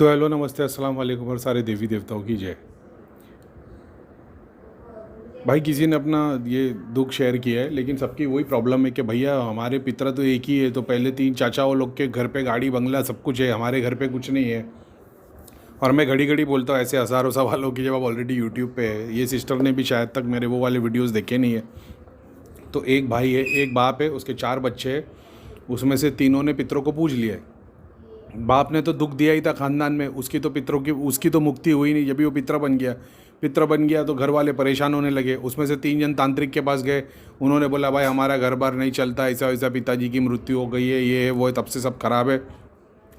तो हेलो नमस्ते अस्सलाम वालेकुम और सारे देवी देवताओं की जय। भाई किसी ने अपना ये दुख शेयर किया है, लेकिन सबकी वही प्रॉब्लम है कि भैया हमारे पितर तो एक ही है, तो पहले तीन चाचाओं लोग के घर पे गाड़ी बंगला सब कुछ है, हमारे घर पे कुछ नहीं है। और मैं घड़ी घड़ी बोलता हूँ ऐसे हज़ारों सवालों की जवाब ऑलरेडी यूट्यूब पे है। ये सिस्टर ने भी शायद तक मेरे वो वाले वीडियोज़ देखे नहीं है। तो एक भाई है, एक बाप है, उसके चार बच्चे हैं, उसमें से तीनों ने पितरों को पूज लिया है। बाप ने तो दुख दिया ही था खानदान में, उसकी तो पितरों की उसकी तो मुक्ति हुई नहीं। जब भी वो पितर बन गया तो घर वाले परेशान होने लगे। उसमें से तीन जन तांत्रिक के पास गए, उन्होंने बोला भाई हमारा घर बार नहीं चलता, ऐसा वैसा, पिताजी की मृत्यु हो गई है, ये है वो है, तब से सब खराब है।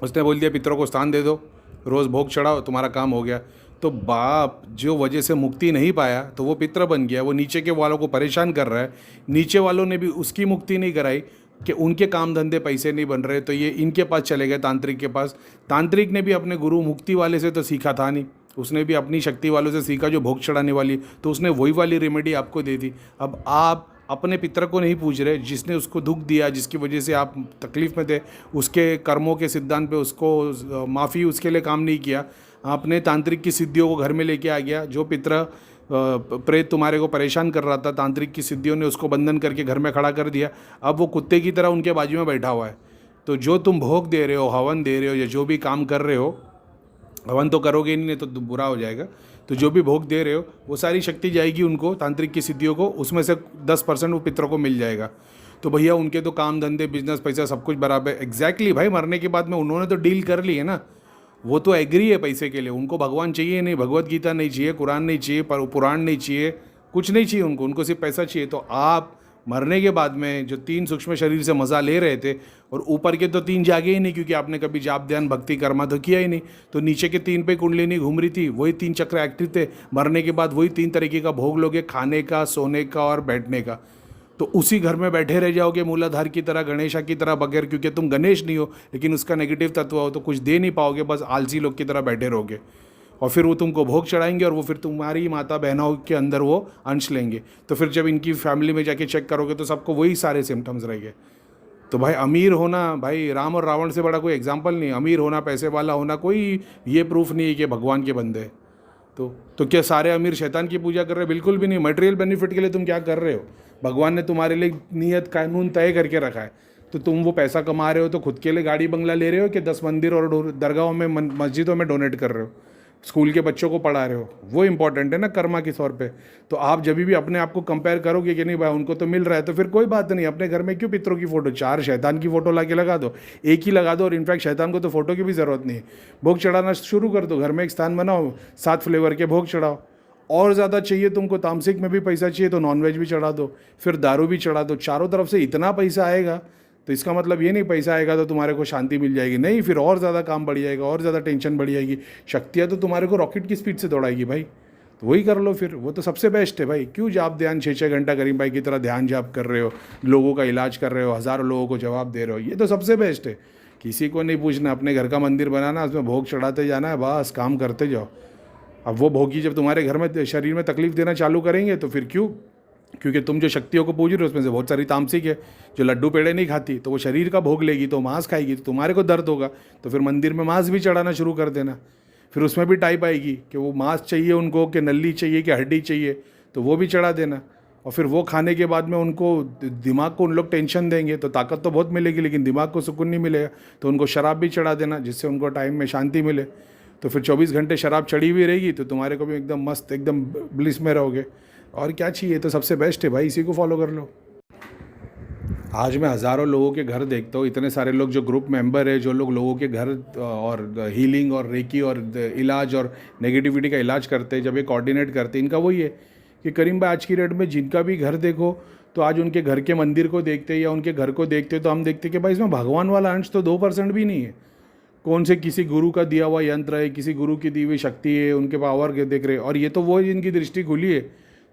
उसने बोल दिया पितरों को स्थान दे दो, रोज़ भोग चढ़ाओ, तुम्हारा काम हो गया। तो बाप जो वजह से मुक्ति नहीं पाया तो वो पितर बन गया, वो नीचे के वालों को परेशान कर रहा है। नीचे वालों ने भी उसकी मुक्ति नहीं कराई कि उनके काम धंधे पैसे नहीं बन रहे, तो ये इनके पास चले गए तांत्रिक के पास। तांत्रिक ने भी अपने गुरु मुक्ति वाले से तो सीखा था नहीं, उसने भी अपनी शक्ति वालों से सीखा जो भोग चढ़ाने वाली, तो उसने वही वाली रेमेडी आपको दे दी। अब आप अपने पितर को नहीं पूज रहे, जिसने उसको दुख दिया, जिसकी वजह से आप तकलीफ़ में थे, उसके कर्मों के सिद्धांत पे उसको माफ़ी उसके लिए काम नहीं किया। आपने तांत्रिक की सिद्धियों को घर में लेके आ गया। जो पितर प्रेत तुम्हारे को परेशान कर रहा था, तांत्रिक की सिद्धियों ने उसको बंधन करके घर में खड़ा कर दिया। अब वो कुत्ते की तरह उनके बाजू में बैठा हुआ है। तो जो तुम भोग दे रहे हो, हवन दे रहे हो, या जो भी काम कर रहे हो, हवन तो करोगे ही नहीं तो बुरा हो जाएगा। तो जो भी भोग दे रहे हो वो सारी शक्ति जाएगी उनको, तांत्रिक की सिद्धियों को, उसमें से 10% वो पितरों को मिल जाएगा। तो भैया उनके तो काम धंधे बिजनेस पैसा सब कुछ बराबर। एग्जैक्टली भाई, मरने के बाद में उन्होंने तो डील कर ली है ना, वो तो एग्री है पैसे के लिए। उनको भगवान चाहिए नहीं, भगवत गीता नहीं चाहिए, कुरान नहीं चाहिए, पुराण नहीं चाहिए, कुछ नहीं चाहिए उनको सिर्फ पैसा चाहिए। तो आप मरने के बाद में जो तीन सूक्ष्म शरीर से मज़ा ले रहे थे, और ऊपर के तो तीन जागे ही नहीं, क्योंकि आपने कभी जाप ध्यान भक्ति कर्मा तो किया ही नहीं। तो नीचे के तीन पे कुंडलिनी घूम रही थी, वही तीन चक्र एक्टिव थे। मरने के बाद वही तीन तरीके का भोग लोगे, खाने का, सोने का और बैठने का। तो उसी घर में बैठे रह जाओगे मूलाधार की तरह, गणेशा की तरह बगैर, क्योंकि तुम गणेश नहीं हो लेकिन उसका नेगेटिव तत्व हो, तो कुछ दे नहीं पाओगे, बस आलसी लोग की तरह बैठे रहोगे। और फिर वो तुमको भोग चढ़ाएंगे और वो फिर तुम्हारी माता बहनों के अंदर वो अंश लेंगे। तो फिर जब इनकी फैमिली में जाके चेक करोगे तो सबको वही सारे सिम्टम्स रहेंगे। तो भाई अमीर होना, भाई राम और रावण से बड़ा कोई एग्जाम्पल नहीं। अमीर होना, पैसे वाला होना, कोई ये प्रूफ नहीं है कि भगवान के बंदे। तो क्या सारे अमीर शैतान की पूजा कर रहे हैं? बिल्कुल भी नहीं। मटेरियल बेनिफिट के लिए तुम क्या कर रहे हो? भगवान ने तुम्हारे लिए नियत कानून तय करके रखा है, तो तुम वो पैसा कमा रहे हो तो खुद के लिए गाड़ी बंगला ले रहे हो कि 10 मंदिर और दरगाहों में, मस्जिदों में डोनेट कर रहे हो, स्कूल के बच्चों को पढ़ा रहे हो? वो इंपॉर्टेंट है ना कर्मा के तौर पे। तो आप जब भी अपने आप को कंपेयर करोगे कि नहीं भाई उनको तो मिल रहा है, तो फिर कोई बात नहीं। अपने घर में क्यों पितरों की फ़ोटो, 4 शैतान की फ़ोटो ला के लगा दो, एक ही लगा दो। और इनफैक्ट शैतान को तो फ़ोटो की भी ज़रूरत नहीं है। भोग चढ़ाना शुरू कर दो, घर में एक स्थान बनाओ, 7 फ्लेवर के भोग चढ़ाओ। और ज़्यादा चाहिए तुमको, तामसिक में भी पैसा चाहिए तो नॉनवेज भी चढ़ा दो, फिर दारू भी चढ़ा दो। चारों तरफ से इतना पैसा आएगा, तो इसका मतलब ये नहीं पैसा आएगा तो तुम्हारे को शांति मिल जाएगी, नहीं, फिर और ज़्यादा काम बढ़ जाएगा, और ज़्यादा टेंशन बढ़ जाएगी। शक्तियाँ तो तुम्हारे को रॉकेट की स्पीड से दौड़ाएगी भाई। तो वही कर लो फिर, वो तो सबसे बेस्ट है भाई। क्यों जाप ध्यान 6-6 घंटा करीम भाई की तरह ध्यान जाप कर रहे हो, लोगों का इलाज कर रहे हो, हज़ारों लोगों को जवाब दे रहे हो? ये तो सबसे बेस्ट है। किसी को नहीं पूछना, अपने घर का मंदिर बनाना, उसमें भोग चढ़ाते जाना है, बस काम करते जाओ। अब वो भोगी जब तुम्हारे घर में शरीर में तकलीफ देना चालू करेंगे तो फिर क्यों? क्योंकि तुम जो शक्तियों को पूज रहे हो उसमें से बहुत सारी तामसिक है, जो लड्डू पेड़े नहीं खाती, तो वो शरीर का भोग लेगी, तो मांस खाएगी, तो तुम्हारे को दर्द होगा, तो फिर मंदिर में मांस भी चढ़ाना शुरू कर देना। फिर उसमें भी टाइप आएगी कि वो मांस चाहिए उनको, कि नल्ली चाहिए, कि हड्डी चाहिए, तो वो भी चढ़ा देना। और फिर वो खाने के बाद में उनको दिमाग को उन लोग टेंशन देंगे, तो ताकत तो बहुत मिलेगी लेकिन दिमाग को सुकून नहीं मिलेगा, तो उनको शराब भी चढ़ा देना जिससे उनको टाइम में शांति मिले। तो फिर 24 घंटे शराब चढ़ी हुई रहेगी, तो तुम्हारे को भी एकदम मस्त, एकदम ब्लिस में रहोगे। और क्या चाहिए? तो सबसे बेस्ट है भाई, इसी को फॉलो कर लो। आज मैं हज़ारों लोगों के घर देखता हूँ, इतने सारे लोग जो ग्रुप मेंबर है, जो लोग लोगों के घर और हीलिंग और रेकी और इलाज और नेगेटिविटी का इलाज करते हैं, जब ये कोऑर्डिनेट करते हैं, इनका वही है कि करीम भाई आज की डेट में जिनका भी घर देखो, तो आज उनके घर के मंदिर को देखते या उनके घर को देखते तो हम देखते कि भाई इसमें भगवान वाला अंश तो 2% भी नहीं है। कौन से किसी गुरु का दिया हुआ यंत्र है, किसी गुरु की दी हुई शक्ति है, उनके पावर के देख रहे। और ये तो वो जिनकी दृष्टि खुली है,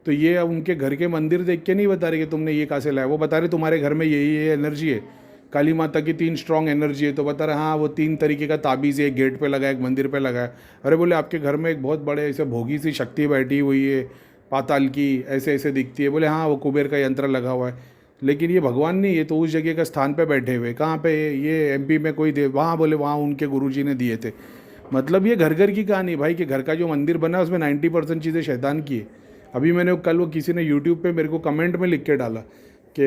तो ये उनके घर के मंदिर देख के नहीं बता रहे कि तुमने ये कहाँ से लाया, वो बता रहे तुम्हारे घर में यही ये एनर्जी है, काली माता की 3 स्ट्रॉन्ग एनर्जी है, तो बता रहे हाँ वो 3 तरीके का ताबीज़ है, एक गेट पे लगा है, एक मंदिर पे लगा है। अरे बोले आपके घर में एक बहुत बड़े ऐसे भोगी सी शक्ति बैठी हुई है पाताल की, ऐसे ऐसे दिखती है। बोले हाँ वो कुबेर का यंत्र लगा हुआ है। लेकिन ये भगवान नहीं, ये तो उस जगह का स्थान पे बैठे हुए। कहाँ पे? ये एमपी में कोई दे, वहाँ बोले वहाँ उनके गुरुजी ने दिए थे। मतलब ये घर घर की कहानी है भाई, कि घर का जो मंदिर बना है उसमें 90% चीज़ें शैतान की है। अभी मैंने कल वो किसी ने यूट्यूब पे मेरे को कमेंट में लिख के डाला कि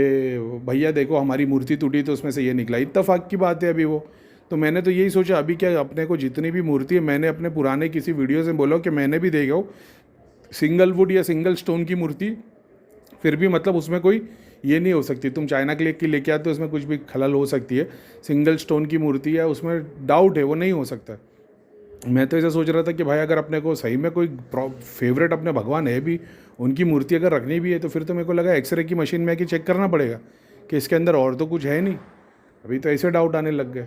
भैया देखो हमारी मूर्ति टूटी तो उसमें से ये निकला, इत्तेफाक की बात है अभी वो। तो मैंने तो यही सोचा अभी क्या, अपने को जितनी भी मूर्ति है, मैंने अपने पुराने किसी वीडियो से बोला कि मैंने भी देखा हो सिंगल वुड या सिंगल स्टोन की मूर्ति, फिर भी मतलब उसमें कोई ये नहीं हो सकती, तुम चाइना के लिए की लेके आते हो उसमें कुछ भी खलल हो सकती है। सिंगल स्टोन की मूर्ति है, उसमें डाउट है, वो नहीं हो सकता। मैं तो ऐसा सोच रहा था कि भाई अगर अपने को सही में कोई फेवरेट अपने भगवान है भी, उनकी मूर्ति अगर रखनी भी है तो फिर तो मेरे को लगा एक्सरे की मशीन में कि चेक करना पड़ेगा कि इसके अंदर और तो कुछ है नहीं। अभी तो ऐसे डाउट आने लग गए।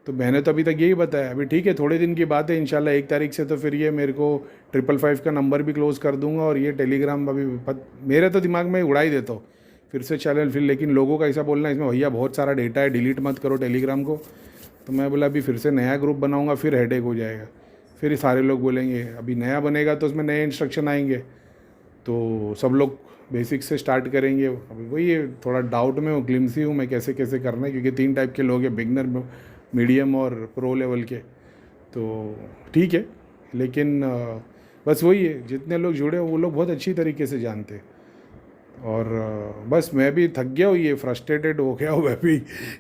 तो मैंने तो अभी तक यही बताया। अभी ठीक है, थोड़े दिन की बात है, इंशाल्लाह 1 तारीख से तो फिर ये मेरे को 555 का नंबर भी क्लोज़ कर दूंगा, और ये टेलीग्राम अभी मेरे तो दिमाग में उड़ा ही देता हूँ फिर से चैनल। फिर लेकिन लोगों का ऐसा बोलना है इसमें भैया बहुत सारा डेटा है, डिलीट मत करो टेलीग्राम को। तो मैं बोला अभी फिर से नया ग्रुप बनाऊंगा, फिर हेडेक हो जाएगा। फिर ये सारे लोग बोलेंगे, अभी नया बनेगा तो उसमें नए इंस्ट्रक्शन आएंगे, तो सब लोग बेसिक से स्टार्ट करेंगे। अभी वही है, थोड़ा डाउट में हूँ, ग्लिम्सी हूँ मैं कैसे कैसे करना है, क्योंकि 3 टाइप के लोग हैं, बिगनर, मीडियम और प्रो लेवल के। तो ठीक है, लेकिन बस वही है, जितने लोग जुड़े वो लोग बहुत अच्छी तरीके से जानते हैं। और बस मैं भी थक गया हूँ, ये फ्रस्ट्रेटेड हो गया हूँ मैं भी।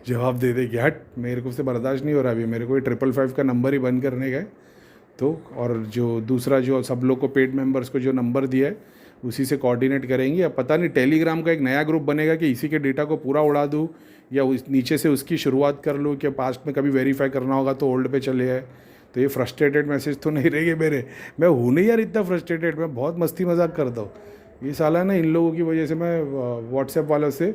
जवाब दे दे कि हट, मेरे को से बर्दाश्त नहीं हो रहा अभी, मेरे को ये 555 का नंबर ही बंद करने का है। तो और जो दूसरा जो सब लोग को पेड मेंबर्स को जो नंबर दिया है उसी से कोऑर्डिनेट करेंगे। अब पता नहीं टेलीग्राम का एक नया ग्रुप बनेगा कि इसी के डेटा को पूरा उड़ा दूँ, या उस नीचे से उसकी शुरुआत कर लूँ, कि पास्ट में कभी वेरीफाई करना होगा तो ओल्ड पे चले आए। तो ये फ्रस्ट्रेटेड मैसेज तो नहीं रहेंगे मेरे। मैं हूँ नहीं यार इतना फ्रस्ट्रेटेड, मैं बहुत मस्ती मजाक करता हूँ। ये साला ना इन लोगों की वजह से मैं व्हाट्सएप वालों से,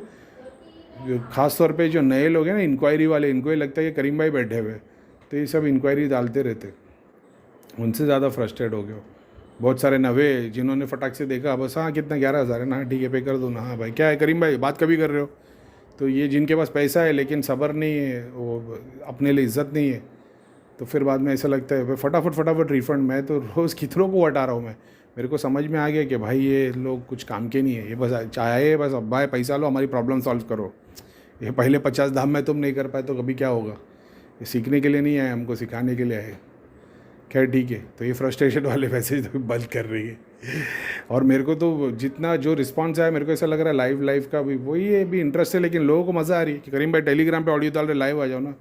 ख़ास तौर पे जो नए लोग हैं ना इंक्वायरी वाले, इनको ही लगता है कि करीम भाई बैठे हुए, तो ये सब इंक्वायरी डालते रहते, उनसे ज़्यादा फ्रस्ट्रेट हो गया। बहुत सारे नवे जिन्होंने फटाक से देखा, बस हाँ कितना 11,000 है ना, ठीक है पे कर दो ना, हाँ भाई क्या है करीम भाई बात कभी कर रहे हो। तो ये जिनके पास पैसा है लेकिन सब्र नहीं है, वो अपने लिए इज्जत नहीं है, तो फिर बाद में ऐसा लगता है भाई फटाफट फटाफट रिफ़ंड। मैं तो रोज़ कितनों को हटा रहा हूँ मैं। मेरे को समझ में आ गया कि भाई ये लोग कुछ काम के नहीं है, ये बस चाहे बस अब भाई पैसा लो हमारी प्रॉब्लम सॉल्व करो। ये पहले 50 धाम में तुम नहीं कर पाए तो कभी क्या होगा। ये सीखने के लिए नहीं आए, हमको सिखाने के लिए आए। खैर ठीक है, तो ये फ्रस्ट्रेशन वाले मैसेज तो बंद कर रही है। और मेरे को तो जितना जो रिस्पांस आया, मेरे को ऐसा लग रहा है लाइव का भी वही है, भी इंटरेस्ट है, लेकिन लोगों को मज़ा आ रही है कि करीम भाई टेलीग्राम पे ऑडियो डाल रहे, लाइव आ जाओ ना।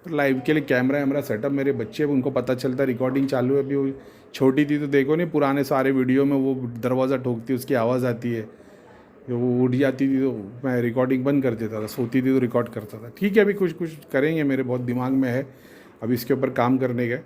तो लाइव के लिए कैमरा वैमरा सेटअप, मेरे बच्चे उनको पता चलता रिकॉर्डिंग चालू है। अभी वो छोटी थी तो देखो नहीं पुराने सारे वीडियो में वो दरवाज़ा ठोकती उसकी आवाज़ आती है, वो उठ जाती थी तो मैं रिकॉर्डिंग बंद कर देता था, सोती थी तो रिकॉर्ड करता था। ठीक है, अभी कुछ कुछ करेंगे, मेरे बहुत दिमाग में है अभी इसके ऊपर काम करने का।